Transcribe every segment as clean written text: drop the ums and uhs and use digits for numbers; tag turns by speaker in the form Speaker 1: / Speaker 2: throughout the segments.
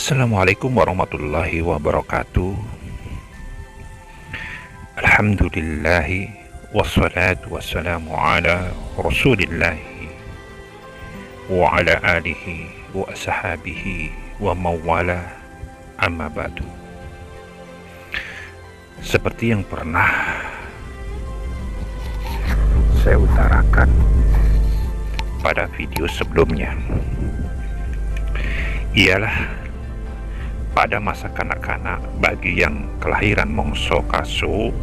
Speaker 1: Assalamualaikum warahmatullahi wabarakatuh. Alhamdulillahi wassalatu wassalamu ala rasulillahi wa ala alihi wa ashabihi wa mawala, amma ba'du. Seperti yang pernah saya utarakan pada video sebelumnya, ialah pada masa kanak-kanak bagi yang kelahiran mongso kaso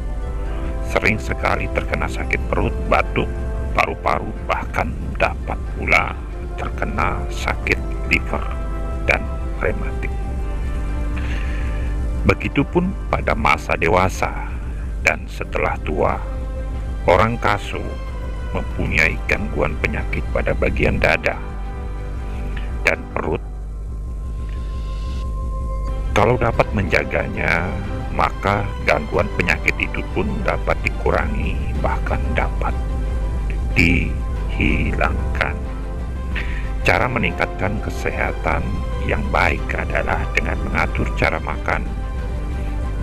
Speaker 1: sering sekali terkena sakit perut, batuk, paru-paru, bahkan dapat pula terkena sakit liver dan rematik. Begitupun pada masa dewasa dan setelah tua, orang kaso mempunyai gangguan penyakit pada bagian dada dan perut. Kalau dapat menjaganya, maka gangguan penyakit itu pun dapat dikurangi, bahkan dapat dihilangkan. Cara meningkatkan kesehatan yang baik adalah dengan mengatur cara makan,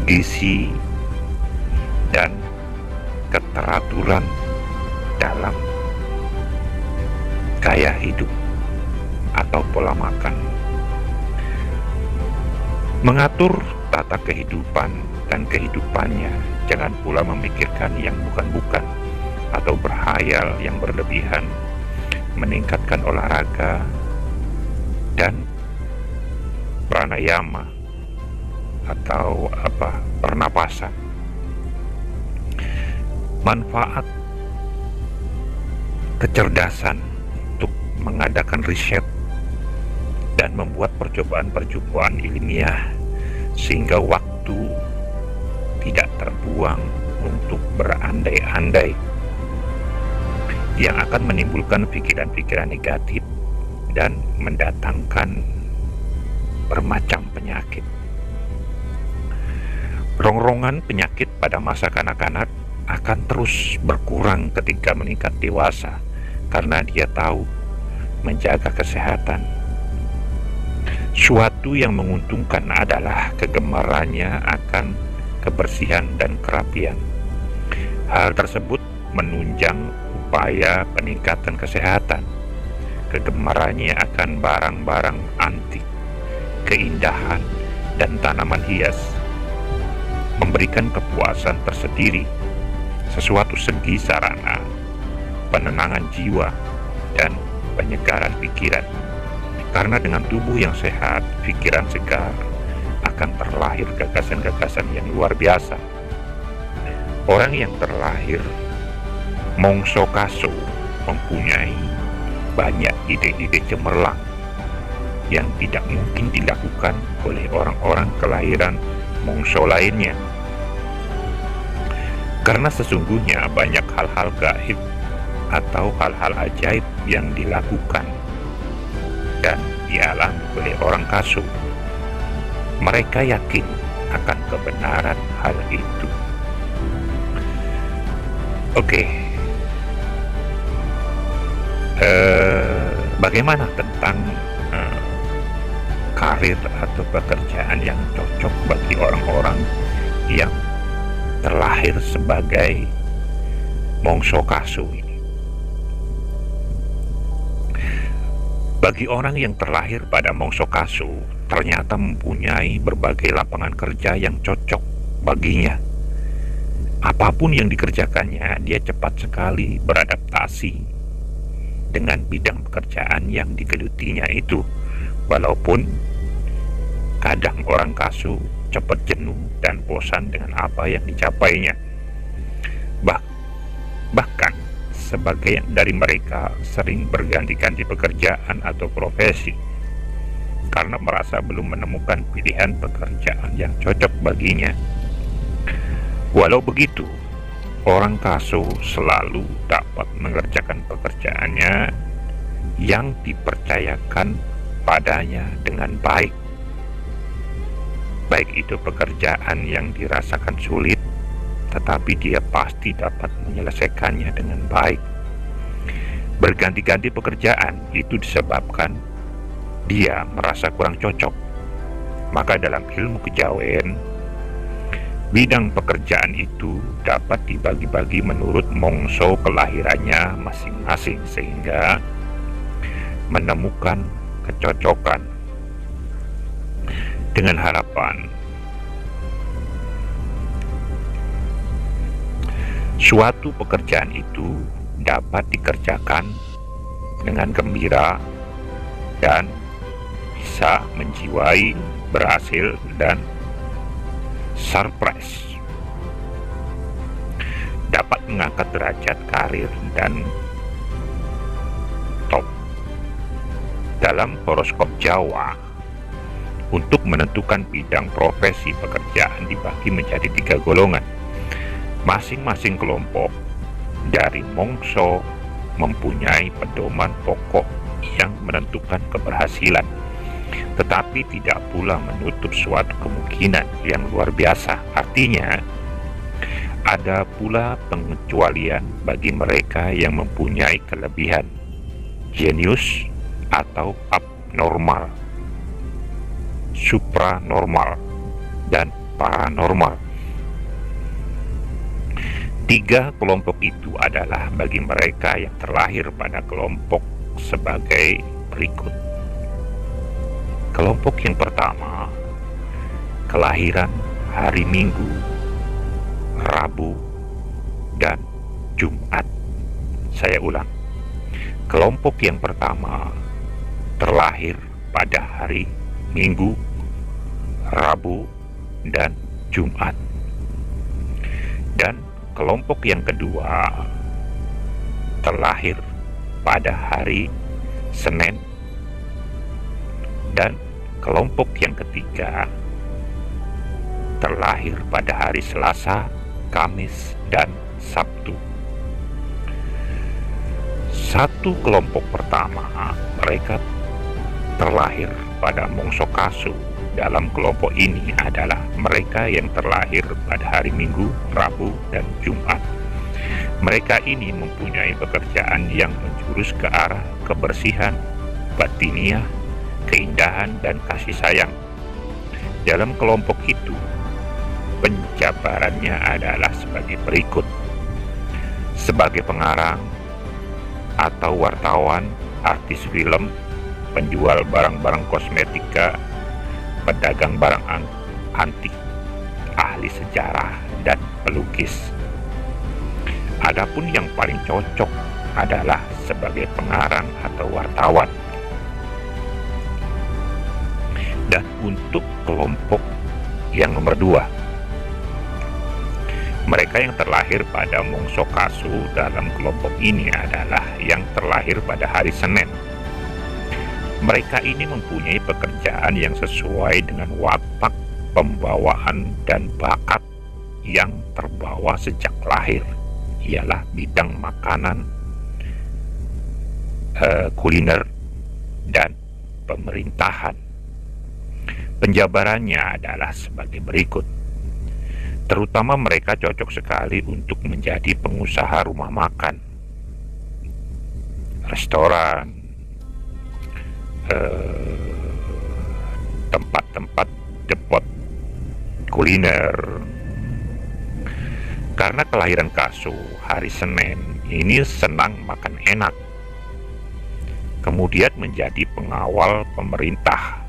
Speaker 1: gizi, dan keteraturan dalam gaya hidup atau pola makan. Mengatur tata kehidupan dan kehidupannya, jangan pula memikirkan yang bukan-bukan atau berhayal yang berlebihan, meningkatkan olahraga dan pranayama atau pernapasan. Manfaat kecerdasan untuk mengadakan riset dan membuat percobaan-percobaan ilmiah sehingga waktu tidak terbuang untuk berandai-andai yang akan menimbulkan pikiran-pikiran negatif dan mendatangkan bermacam penyakit. Rongrongan penyakit pada masa kanak-kanak akan terus berkurang ketika meningkat dewasa karena dia tahu menjaga kesehatan. Suatu yang menguntungkan adalah kegemarannya akan kebersihan dan kerapian. Hal tersebut menunjang upaya peningkatan kesehatan. Kegemarannya akan barang-barang antik, keindahan, dan tanaman hias memberikan kepuasan tersendiri, sesuatu segi sarana, penenangan jiwa, dan penyegaran pikiran. Karena dengan tubuh yang sehat, pikiran segar, akan terlahir gagasan-gagasan yang luar biasa. Orang yang terlahir mongso kaso mempunyai banyak ide-ide cemerlang yang tidak mungkin dilakukan oleh orang-orang kelahiran mongso lainnya. Karena sesungguhnya banyak hal-hal gaib atau hal-hal ajaib yang dilakukan dan dialami oleh orang kaso. Mereka yakin akan kebenaran hal itu. Bagaimana tentang karir atau pekerjaan yang cocok bagi orang-orang yang terlahir sebagai mongso kaso ini? Bagi orang yang terlahir pada mongso kaso, ternyata mempunyai berbagai lapangan kerja yang cocok baginya. Apapun yang dikerjakannya, dia cepat sekali beradaptasi dengan bidang pekerjaan yang digelutinya itu. Walaupun kadang orang kaso cepat jenuh dan bosan dengan apa yang dicapainya. Bahkan sebagian dari mereka sering berganti-ganti pekerjaan atau profesi karena merasa belum menemukan pilihan pekerjaan yang cocok baginya. Walau begitu, orang kaso selalu dapat mengerjakan pekerjaannya yang dipercayakan padanya dengan baik. Baik itu pekerjaan yang dirasakan sulit, tetapi dia pasti dapat menyelesaikannya dengan baik. Berganti-ganti pekerjaan itu disebabkan dia merasa kurang cocok Maka dalam ilmu kejawen, bidang pekerjaan itu dapat dibagi-bagi menurut mongso kelahirannya masing-masing sehingga menemukan kecocokan dengan harapan suatu pekerjaan itu dapat dikerjakan dengan gembira dan bisa menjiwai berhasil dan surprise, dapat mengangkat derajat karir dan top. Dalam horoskop Jawa, untuk menentukan bidang profesi pekerjaan dibagi menjadi 3 golongan. Masing-masing kelompok dari mongso mempunyai pedoman pokok yang menentukan keberhasilan, tetapi tidak pula menutup suatu kemungkinan yang luar biasa. Artinya, ada pula pengecualian bagi mereka yang mempunyai kelebihan, jenius atau abnormal, supranormal, dan paranormal. 3 kelompok itu adalah bagi mereka yang terlahir pada kelompok sebagai berikut. Kelompok yang pertama, kelahiran hari Minggu, Rabu, dan Jumat. Saya ulang. Kelompok yang pertama terlahir pada hari Minggu, Rabu, dan Jumat. Dan kelompok yang kedua terlahir pada hari Senin, dan kelompok yang ketiga terlahir pada hari Selasa, Kamis, dan Sabtu. Satu kelompok pertama, mereka terlahir pada mongso kasu. Dalam kelompok ini adalah mereka yang terlahir pada hari Minggu, Rabu, dan Jumat. Mereka ini mempunyai pekerjaan yang menjurus ke arah kebersihan, batiniah, keindahan, dan kasih sayang. Dalam kelompok itu, penjabarannya adalah sebagai berikut. Sebagai pengarang atau wartawan, artis film, penjual barang-barang kosmetika, pedagang barang antik, ahli sejarah, dan pelukis. Adapun yang paling cocok adalah sebagai pengarang atau wartawan. Dan untuk kelompok yang nomor 2, mereka yang terlahir pada mongso kasu dalam kelompok ini adalah yang terlahir pada hari Senin. Mereka ini mempunyai pekerjaan yang sesuai dengan watak, pembawaan, dan bakat yang terbawa sejak lahir, ialah bidang makanan, kuliner, dan pemerintahan. Penjabarannya adalah sebagai berikut. Terutama mereka cocok sekali untuk menjadi pengusaha rumah makan, restoran, tempat-tempat depot kuliner. Karena kelahiran kasu hari Senin ini senang makan enak, kemudian menjadi pengawal pemerintah.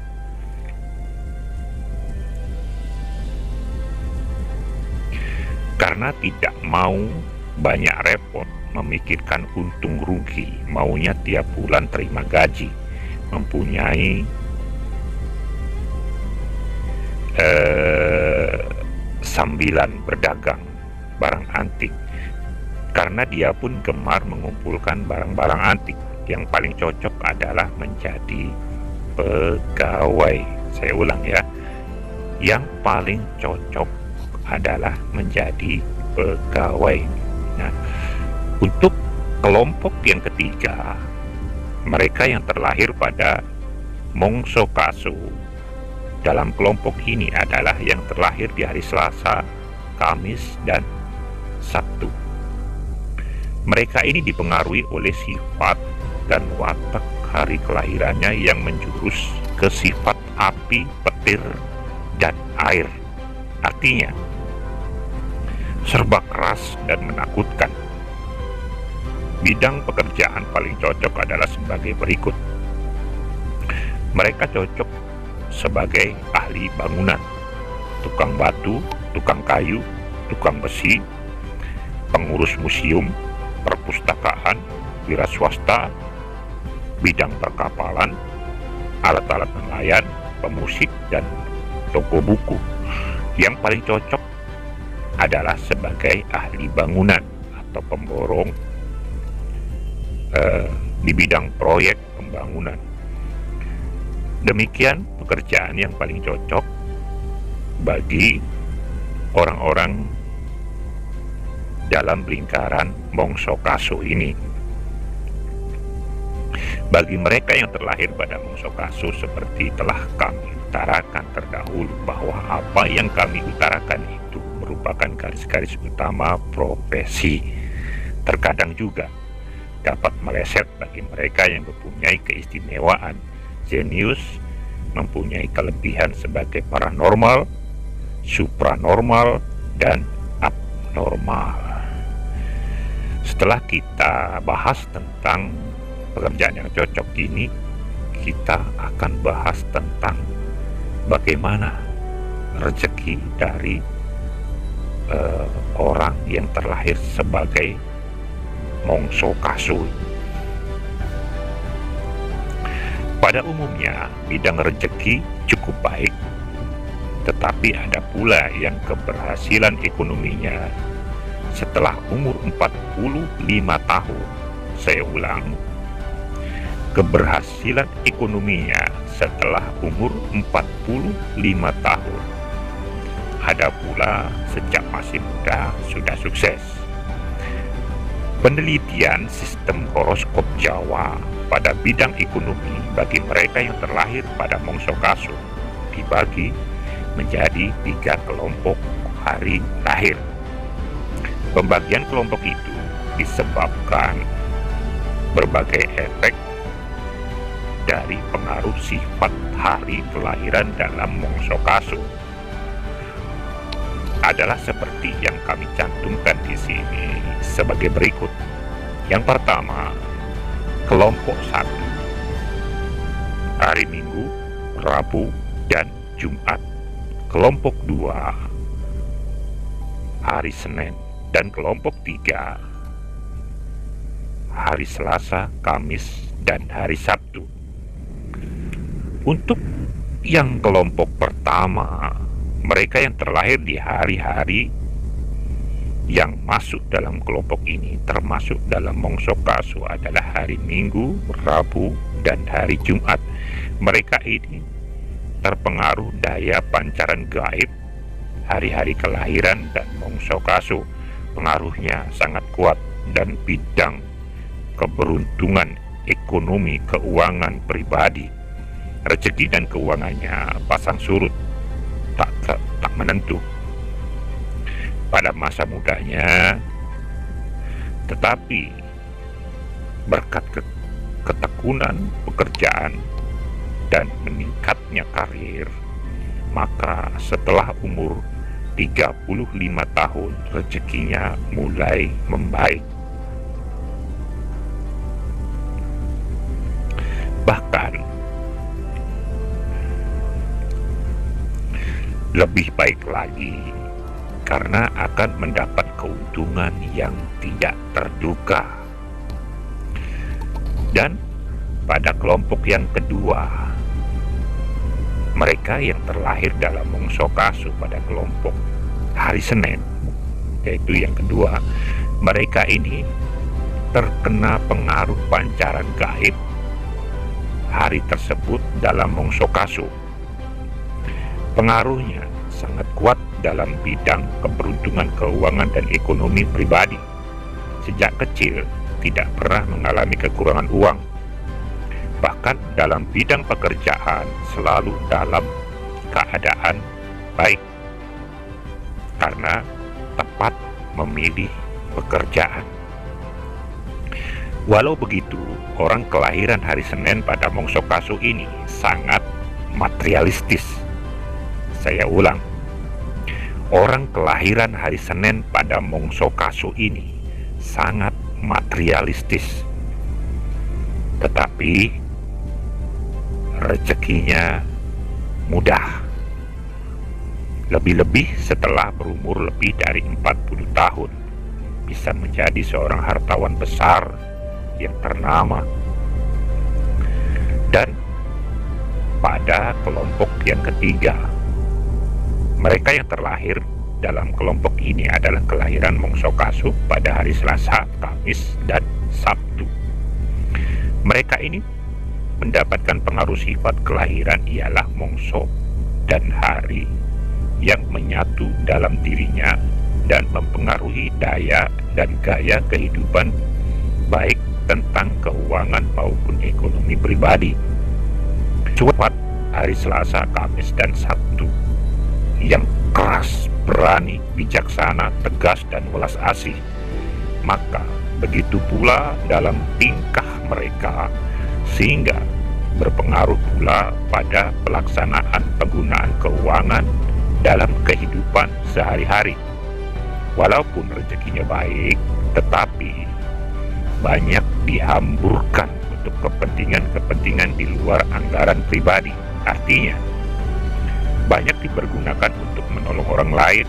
Speaker 1: Karena tidak mau banyak repot memikirkan untung rugi, maunya tiap bulan terima gaji, mempunyai sambilan berdagang barang antik. Karena dia pun gemar mengumpulkan barang-barang antik, yang paling cocok adalah menjadi pegawai. Saya ulang ya, yang paling cocok adalah menjadi pegawai. Nah, untuk kelompok yang ketiga, mereka yang terlahir pada mongso kasu dalam kelompok ini adalah yang terlahir di hari Selasa, Kamis, dan Sabtu. Mereka ini dipengaruhi oleh sifat dan watak hari kelahirannya yang menjurus ke sifat api, petir, dan air. Artinya, serba keras dan menakutkan. Bidang pekerjaan paling cocok adalah sebagai berikut. Mereka cocok sebagai ahli bangunan, tukang batu, tukang kayu, tukang besi, pengurus museum, perpustakaan, wira swasta, bidang perkapalan, alat-alat nelayan, pemusik, dan toko buku. Yang paling cocok adalah sebagai ahli bangunan atau pemborong di bidang proyek pembangunan. Demikian pekerjaan yang paling cocok bagi orang-orang dalam lingkaran Mongso Kaso ini. Bagi mereka yang terlahir pada Mongso Kaso, seperti telah kami utarakan terdahulu, bahwa apa yang kami utarakan itu merupakan garis-garis utama profesi. Terkadang juga dapat meleset bagi mereka yang mempunyai keistimewaan, jenius, mempunyai kelebihan sebagai paranormal, supranormal, dan abnormal. Setelah kita bahas tentang pekerjaan yang cocok ini, kita akan bahas tentang bagaimana rezeki dari orang yang terlahir sebagai Mongso Kaso. Pada umumnya, bidang rezeki cukup baik, tetapi ada pula yang keberhasilan ekonominya setelah umur 45 tahun. Saya ulang, keberhasilan ekonominya setelah umur 45 tahun. Ada pula sejak masih muda sudah sukses. Penelitian sistem horoskop Jawa pada bidang ekonomi bagi mereka yang terlahir pada Mongso Kaso dibagi menjadi 3 kelompok hari lahir. Pembagian kelompok itu disebabkan berbagai efek dari pengaruh sifat hari kelahiran dalam Mongso Kaso. Adalah seperti yang kami cantumkan di sini sebagai berikut. Yang pertama, kelompok 1, hari Minggu, Rabu, dan Jumat. Kelompok 2, hari Senin, dan kelompok 3, hari Selasa, Kamis, dan hari Sabtu. Untuk yang kelompok pertama, mereka yang terlahir di hari-hari yang masuk dalam kelompok ini, termasuk dalam Mongso Kaso, adalah hari Minggu, Rabu, dan hari Jumat. Mereka ini terpengaruh daya pancaran gaib hari-hari kelahiran dan Mongso Kaso. Pengaruhnya sangat kuat, dan bidang keberuntungan ekonomi, keuangan pribadi, rezeki dan keuangannya pasang surut, tak menentu pada masa mudanya. Tetapi berkat ketekunan pekerjaan dan meningkatnya karir, maka setelah umur 35 tahun rezekinya mulai membaik. Bahkan lebih baik lagi, karena akan mendapat keuntungan yang tidak terduga. Dan pada kelompok yang kedua, mereka yang terlahir dalam Mongso Kaso pada kelompok hari Senin, yaitu yang kedua, mereka ini terkena pengaruh pancaran gaib hari tersebut dalam Mongso Kaso. Pengaruhnya sangat kuat dalam bidang keberuntungan keuangan dan ekonomi pribadi. Sejak kecil tidak pernah mengalami kekurangan uang. Bahkan dalam bidang pekerjaan selalu dalam keadaan baik, karena tepat memilih pekerjaan. Walau begitu, orang kelahiran hari Senin pada Mongso Kaso ini sangat materialistis, Saya ulang, orang kelahiran hari Senin pada Mongso Kasu ini sangat materialistis, tetapi rezekinya mudah. Lebih-lebih setelah berumur lebih dari 40 tahun, bisa menjadi seorang hartawan besar yang ternama. Dan pada kelompok yang ketiga, mereka yang terlahir dalam kelompok ini adalah kelahiran Mongso Kasu pada hari Selasa, Kamis, dan Sabtu. Mereka ini mendapatkan pengaruh sifat kelahiran ialah Mongso dan hari yang menyatu dalam dirinya dan mempengaruhi daya dan gaya kehidupan, baik tentang keuangan maupun ekonomi pribadi. Sifat hari Selasa, Kamis, dan Sabtu yang keras, berani, bijaksana, tegas, dan welas asih. Maka begitu pula dalam tingkah mereka, sehingga berpengaruh pula pada pelaksanaan penggunaan keuangan dalam kehidupan sehari-hari. Walaupun rezekinya baik, tetapi banyak dihamburkan untuk kepentingan-kepentingan di luar anggaran pribadi. Artinya, banyak dipergunakan untuk menolong orang lain,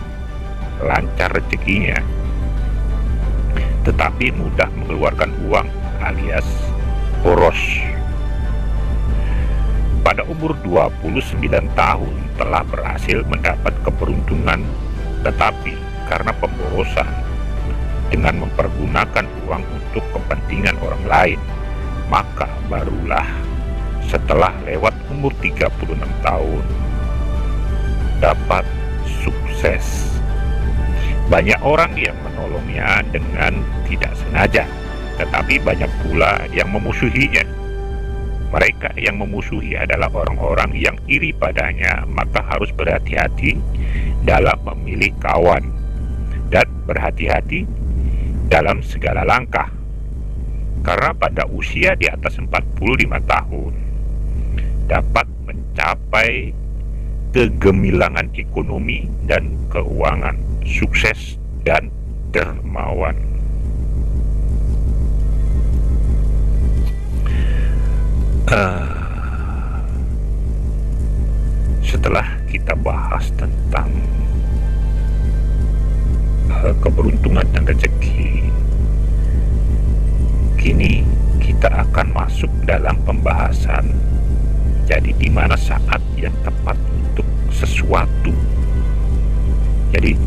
Speaker 1: lancar rezekinya, tetapi mudah mengeluarkan uang alias boros. Pada umur 29 tahun telah berhasil mendapat keberuntungan, tetapi karena pemborosan dengan mempergunakan uang untuk kepentingan orang lain, maka barulah setelah lewat umur 36 tahun dapat sukses. Banyak orang yang menolongnya dengan tidak sengaja, tetapi banyak pula yang memusuhinya. Mereka yang memusuhi adalah orang-orang yang iri padanya, maka harus berhati-hati dalam memilih kawan dan berhati-hati dalam segala langkah. Karena pada usia di atas 45 tahun dapat mencapai kegemilangan ekonomi dan keuangan, sukses dan dermawan. Setelah kita bahas tentang keberuntungan dan rezeki, kini kita akan masuk dalam pembahasan jadi di mana saat yang tepat untuk sesuatu. Jadi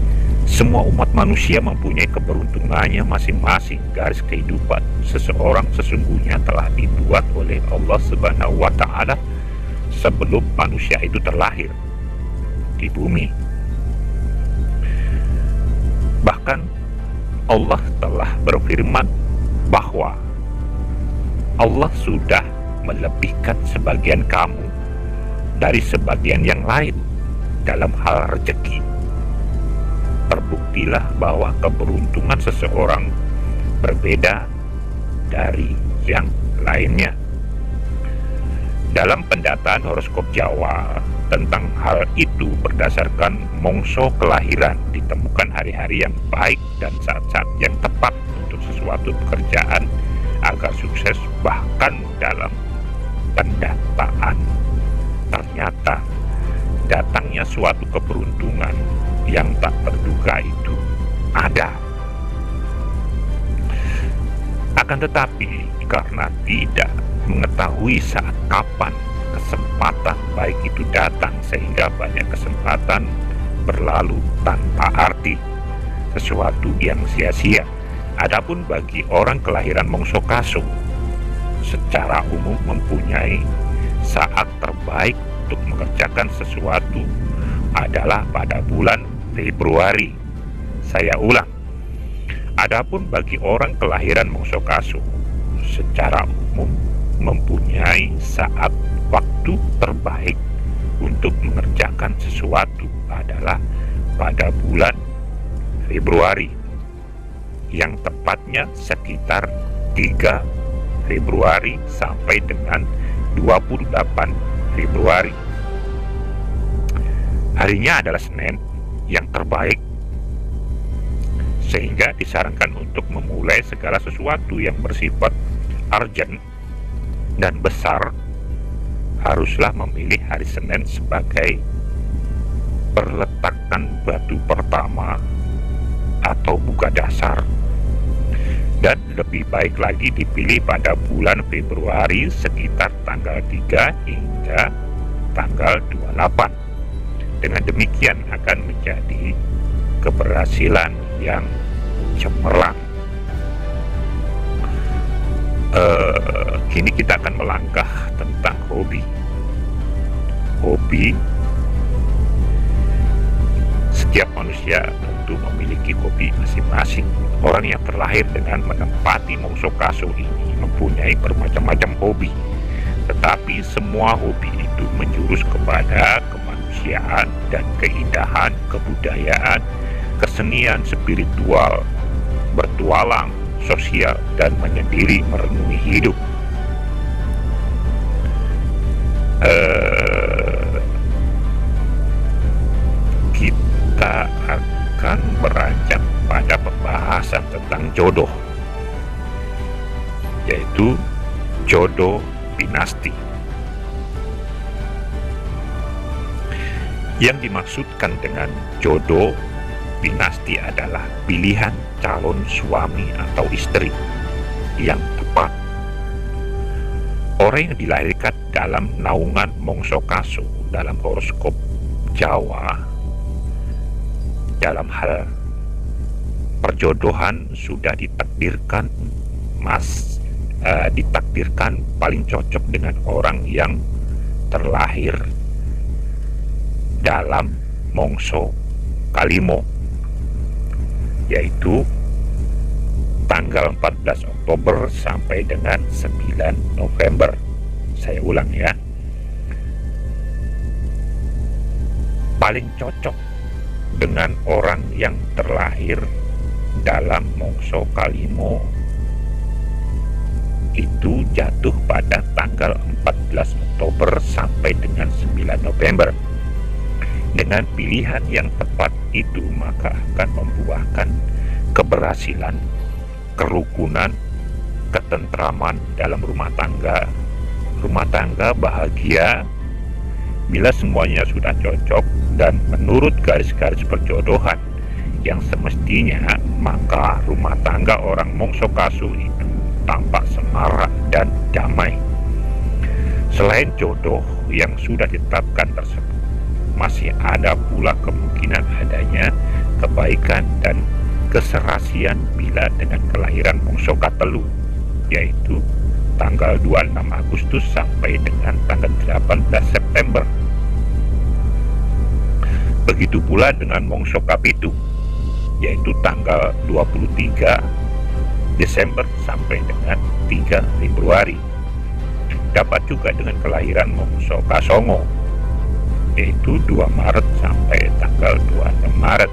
Speaker 1: semua umat manusia mempunyai keberuntungannya masing-masing. Garis kehidupan seseorang sesungguhnya telah dibuat oleh Allah Subhanahu wa Ta'ala sebelum manusia itu terlahir di bumi. Bahkan Allah telah berfirman bahwa Allah sudah melebihkan sebagian kamu dari sebagian yang lain dalam hal rezeki. Terbuktilah bahwa keberuntungan seseorang berbeda dari yang lainnya. Dalam pendataan horoskop Jawa tentang hal itu berdasarkan mongso kelahiran ditemukan hari-hari yang baik dan saat-saat yang tepat untuk sesuatu pekerjaan agar sukses. Bahkan dalam pendataan ternyata datangnya suatu keberuntungan yang tak terduga itu ada. Akan tetapi karena tidak mengetahui saat kapan kesempatan baik itu datang, sehingga banyak kesempatan berlalu tanpa arti, sesuatu yang sia-sia. Adapun bagi orang kelahiran Mongso Kasu secara umum mempunyai saat terbaik untuk mengerjakan sesuatu adalah pada bulan Februari. Saya ulang, adapun bagi orang kelahiran Mongso Kasu secara umum mempunyai saat waktu terbaik untuk mengerjakan sesuatu adalah pada bulan Februari, yang tepatnya sekitar 3 Februari sampai dengan 28 Februari. Harinya adalah Senin yang terbaik, sehingga disarankan untuk memulai segala sesuatu yang bersifat urgent dan besar haruslah memilih hari Senin sebagai perletakan batu pertama atau buka dasar, dan lebih baik lagi dipilih pada bulan Februari sekitar tanggal 3 hingga tanggal 28. Dengan demikian akan menjadi keberhasilan yang cemerlang. Kini kita akan melangkah tentang hobi. Hobi, setiap manusia tentu memiliki hobi masing-masing. Orang yang terlahir dengan menempati mongso kaso ini mempunyai bermacam-macam hobi, tetapi semua hobi itu menjurus kepada kemanusiaan dan keindahan, kebudayaan, kesenian, spiritual, bertualang, sosial, dan menyendiri merenungi hidup. Kita akan beranjak pada pembahasan tentang jodoh, yaitu jodoh dinasti. Yang dimaksudkan dengan jodoh dinasti adalah pilihan calon suami atau istri yang tepat. Orang yang dilahirkan dalam naungan mongso kaso dalam horoskop Jawa dalam hal perjodohan sudah ditakdirkan ditakdirkan paling cocok dengan orang yang terlahir dalam mongso kalimo, yaitu tanggal 14 Oktober sampai dengan 9 November. Saya ulang ya. Paling cocok dengan orang yang terlahir dalam mongso kalimo itu jatuh pada tanggal 14 Oktober sampai dengan 9 November. Dengan pilihan yang tepat itu maka akan membuahkan keberhasilan, kerukunan, ketentraman dalam rumah tangga bahagia bila semuanya sudah cocok dan menurut garis-garis perjodohan yang semestinya, maka rumah tangga orang mongso kaso itu tampak semarak dan damai. Selain jodoh yang sudah ditetapkan tersebut, masih ada pula kemungkinan adanya kebaikan dan keserasian bila dengan kelahiran mongso katelu, yaitu tanggal 26 Agustus sampai dengan tanggal 18 September. Begitu pula dengan mongso kapitu, yaitu tanggal 23 Desember sampai dengan 3 Februari. Dapat juga dengan kelahiran mongso kasongo, yaitu 2 Maret sampai tanggal 26 Maret.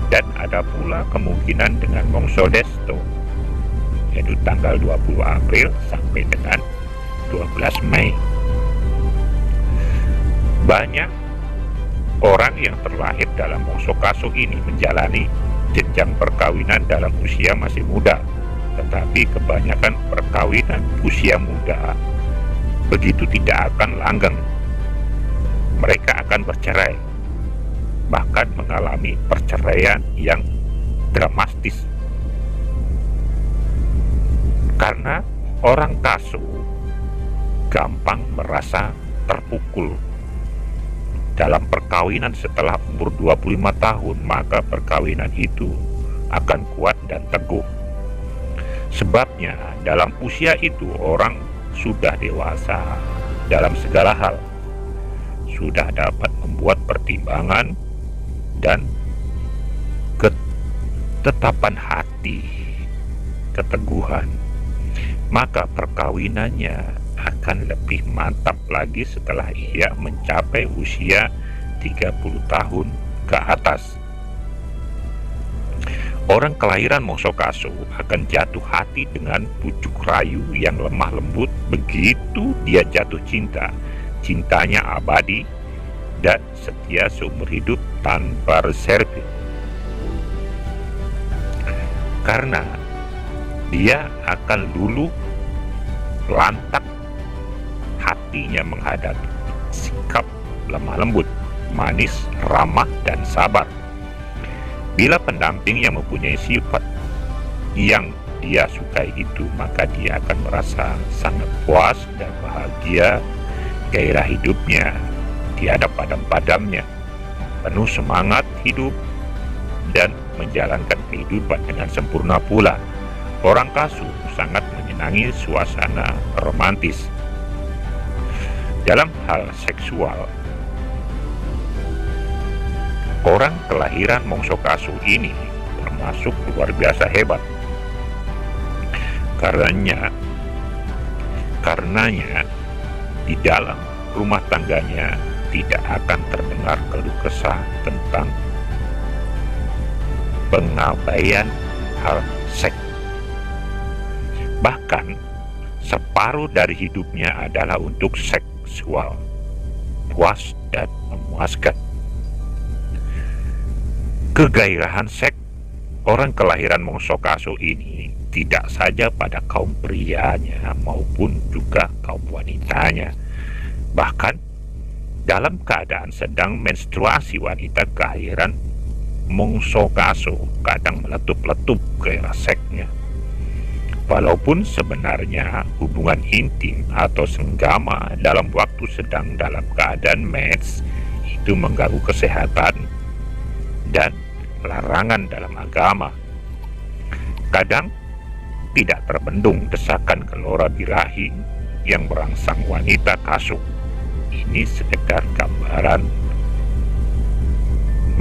Speaker 1: Dan ada pula kemungkinan dengan mongso desto, yaitu tanggal 20 April sampai dengan 12 Mei. Banyak orang yang terlahir dalam mongso kaso ini menjalani jenjang perkawinan dalam usia masih muda, tetapi kebanyakan perkawinan usia muda begitu tidak akan langgeng. Mereka akan bercerai, bahkan mengalami perceraian yang dramatis. Karena orang kaso gampang merasa terpukul dalam perkawinan setelah umur 25 tahun, maka perkawinan itu akan kuat dan teguh. Sebabnya dalam usia itu orang sudah dewasa dalam segala hal, sudah dapat membuat pertimbangan dan ketetapan hati, keteguhan, maka perkawinannya akan lebih mantap lagi setelah ia mencapai usia 30 tahun ke atas. Orang kelahiran mongso kaso akan jatuh hati dengan bujuk rayu yang lemah lembut. Begitu dia jatuh cinta, cintanya abadi dan setia seumur hidup tanpa reserve. Karena dia akan luluh lantak hatinya menghadapi sikap lemah lembut, manis, ramah, dan sabar. Bila pendamping yang mempunyai sifat yang dia sukai itu, maka dia akan merasa sangat puas dan bahagia. Gairah hidupnya tiada padam-padamnya, penuh semangat hidup dan menjalankan kehidupan dengan sempurna pula. Orang kasu sangat menyenangi suasana romantis. Dalam hal seksual, orang kelahiran mongso kasu ini termasuk luar biasa hebat. Karenanya di dalam rumah tangganya tidak akan terdengar keluh kesah tentang pengabaian hal seks. Bahkan separuh dari hidupnya adalah untuk seksual, puas dan memuaskan. Kegairahan seks orang kelahiran mongso kasu ini tidak saja pada kaum prianya maupun juga kaum wanitanya. Bahkan dalam keadaan sedang menstruasi, wanita kelahiran mongso kasu kadang meletup-letup gairah seksnya. Walaupun sebenarnya hubungan intim atau senggama dalam waktu sedang dalam keadaan mens itu mengganggu kesehatan dan larangan dalam agama. Kadang tidak terbendung desakan gelora birahi yang merangsang wanita kasu. Ini sekedar gambaran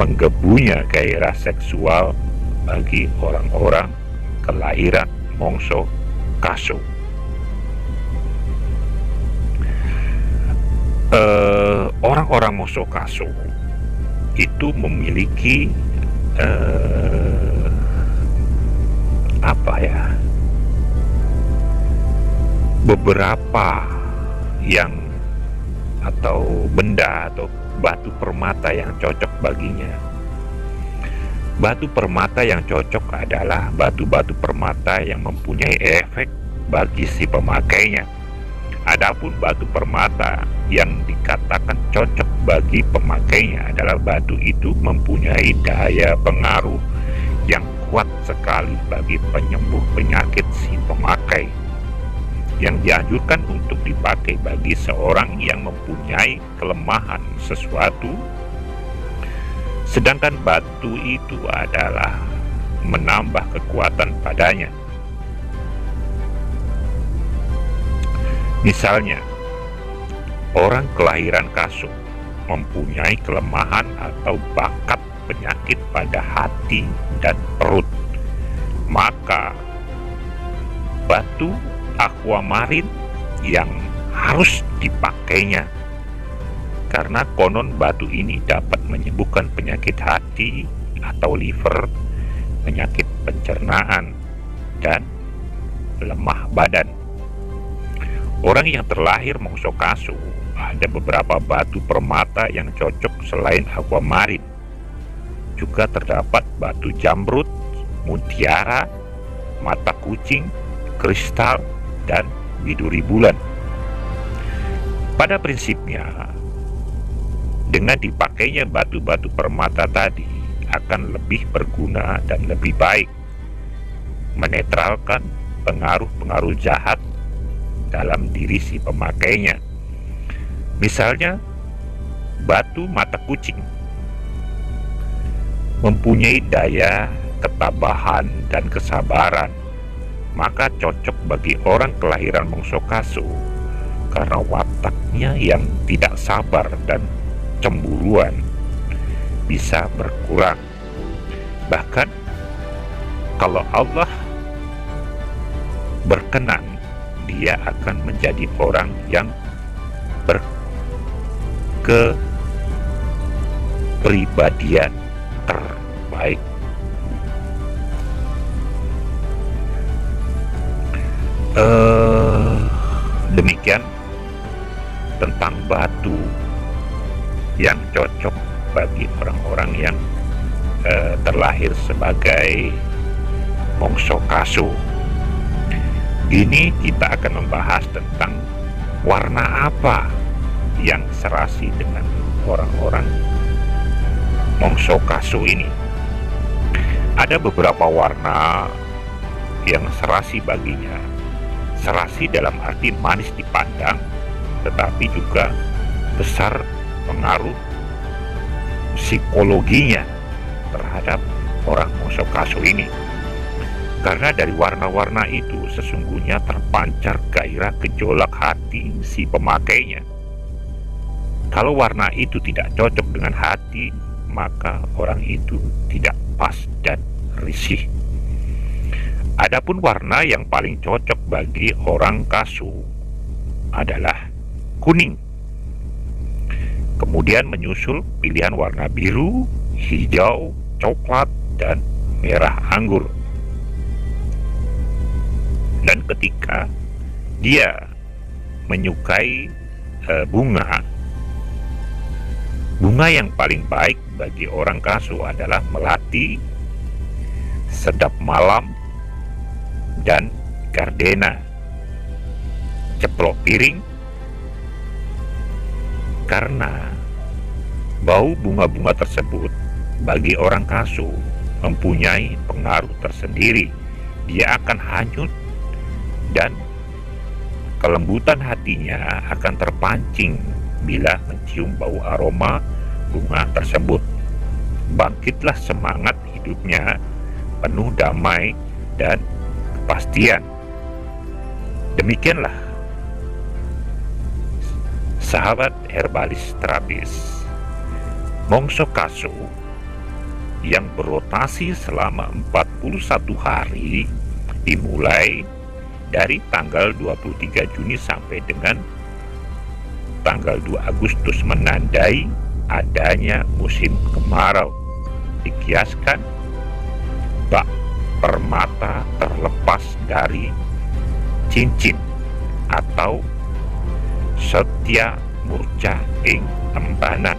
Speaker 1: menggebunya gairah seksual bagi orang-orang kelahiran mongso kasu. Orang-orang mongso kasu itu memiliki beberapa yang atau benda atau batu permata yang cocok baginya. Batu permata yang cocok adalah batu-batu permata yang mempunyai efek bagi si pemakainya. Adapun batu permata yang dikatakan cocok bagi pemakainya adalah batu itu mempunyai daya pengaruh yang kuat sekali bagi penyembuh penyakit si pemakai, yang dianjurkan untuk dipakai bagi seorang yang mempunyai kelemahan sesuatu. Sedangkan batu itu adalah menambah kekuatan padanya. Misalnya, orang kelahiran kasu mempunyai kelemahan atau bakat penyakit pada hati dan perut, maka batu aquamarin yang harus dipakainya, karena konon batu ini dapat menyembuhkan penyakit hati atau liver, penyakit pencernaan, dan lemah badan. Orang yang terlahir mongso kasu, ada beberapa batu permata yang cocok selain aquamarin. Juga terdapat batu jamrut, mutiara, mata kucing, kristal, dan biduri bulan. Pada prinsipnya, dengan dipakainya batu-batu permata tadi akan lebih berguna dan lebih baik, menetralkan pengaruh-pengaruh jahat dalam diri si pemakainya. Misalnya, batu mata kucing mempunyai daya ketabahan dan kesabaran, maka cocok bagi orang kelahiran mongso kasu karena wataknya yang tidak sabar dan cemburuan bisa berkurang. Bahkan kalau Allah berkenan, dia akan menjadi orang yang berkepribadian terbaik. Demikian tentang batu yang cocok bagi orang-orang yang terlahir sebagai mongso kasu. Ini kita akan membahas tentang warna apa yang serasi dengan orang-orang mongso kasu ini. Ada beberapa warna yang serasi baginya. Serasi dalam arti manis dipandang, tetapi juga besar pengaruh psikologinya terhadap orang mongso kasu ini. Karena dari warna-warna itu sesungguhnya terpancar gairah gejolak hati si pemakainya. Kalau warna itu tidak cocok dengan hati, maka orang itu tidak pas dan risih. Adapun warna yang paling cocok bagi orang kasu adalah kuning. Kemudian menyusul pilihan warna biru, hijau, coklat, dan merah anggur. Dan ketika dia menyukai bunga yang paling baik bagi orang kasu adalah melati, sedap malam, dan gardena. Ceplok piring, karena bau bunga-bunga tersebut bagi orang kasu mempunyai pengaruh tersendiri. Dia akan hanyut dan kelembutan hatinya akan terpancing bila mencium bau aroma bunga tersebut. Bangkitlah semangat hidupnya penuh damai dan kepastian. Demikianlah sahabat herbalis terapis, mongso kasu yang berotasi selama 41 hari dimulai dari tanggal 23 Juni sampai dengan tanggal 2 Agustus menandai adanya musim kemarau. Dikiaskan bak permata terlepas dari cincin atau setia murca ing embanan.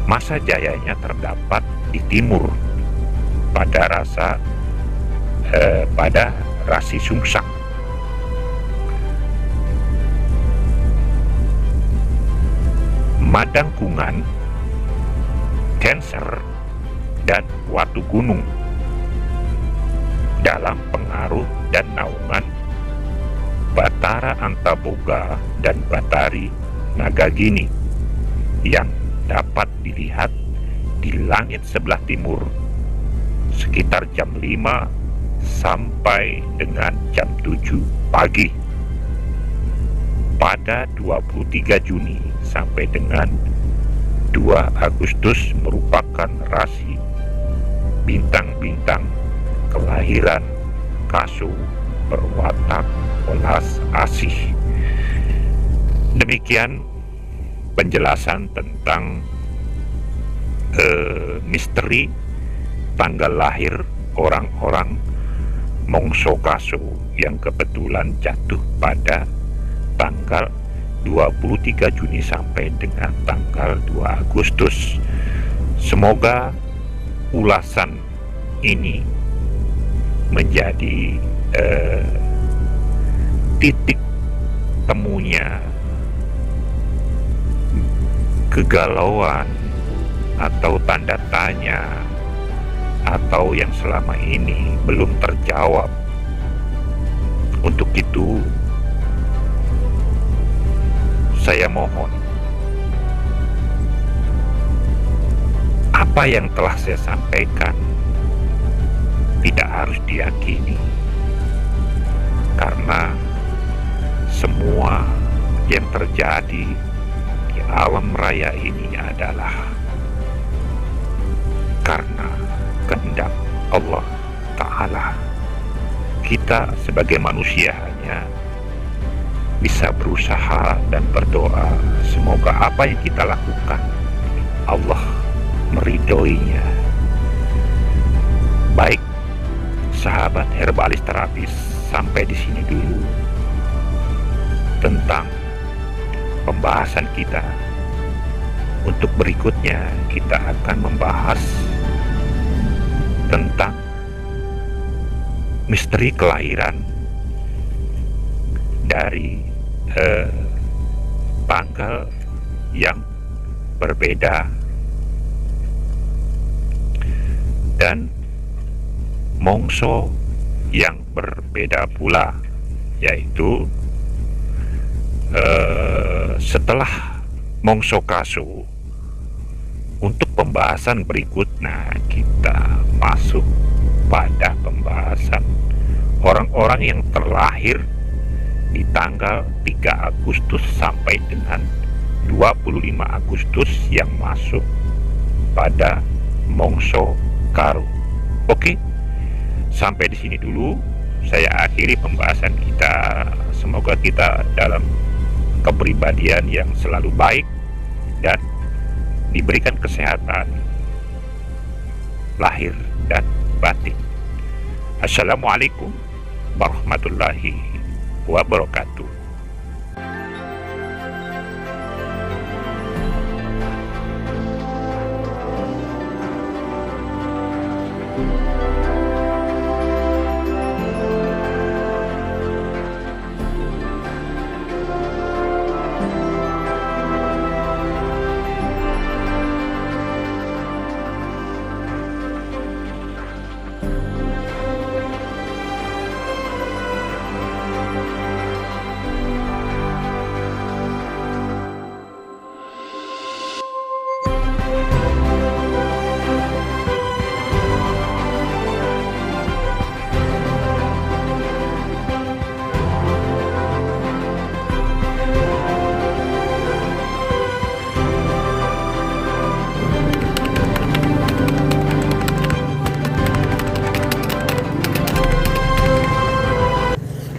Speaker 1: Masa jayanya terdapat di timur pada rasi sungsang. Madangkungan, Cancer, dan Watu Gunung dalam pengaruh dan naungan Batara Antaboga dan Batari Nagagini yang dapat dilihat di langit sebelah timur sekitar jam 5 sampai dengan jam 7 pagi. Pada 23 Juni sampai dengan 2 Agustus merupakan rasi bintang-bintang kelahiran kasu berwatak welas asih. Demikian penjelasan tentang misteri tanggal lahir orang-orang mongso kasu yang kebetulan jatuh pada tanggal 23 Juni sampai dengan tanggal 2 Agustus. Semoga ulasan ini menjadi titik temunya kegalauan atau tanda tanya atau yang selama ini belum terjawab. Untuk itu saya mohon apa yang telah saya sampaikan tidak harus diyakini, karena semua yang terjadi di alam raya ini adalah karena kehendak Allah Ta'ala. Kita sebagai manusia hanya bisa berusaha dan berdoa semoga apa yang kita lakukan Allah meridhoinya. Baik sahabat herbalis terapis, sampai di sini dulu tentang pembahasan kita Untuk berikutnya kita akan membahas tentang misteri kelahiran dari tanggal yang berbeda dan mongso yang berbeda pula, yaitu setelah mongso kasu. Untuk pembahasan berikutnya kita masuk pada pembahasan orang-orang yang terlahir di tanggal 3 Agustus sampai dengan 25 Agustus yang masuk pada mongso karu. Oke, sampai di sini dulu saya akhiri pembahasan kita. Semoga kita dalam kepribadian yang selalu baik dan diberikan kesehatan lahir dan batin. Assalamualaikum warahmatullahi wabarakatuh.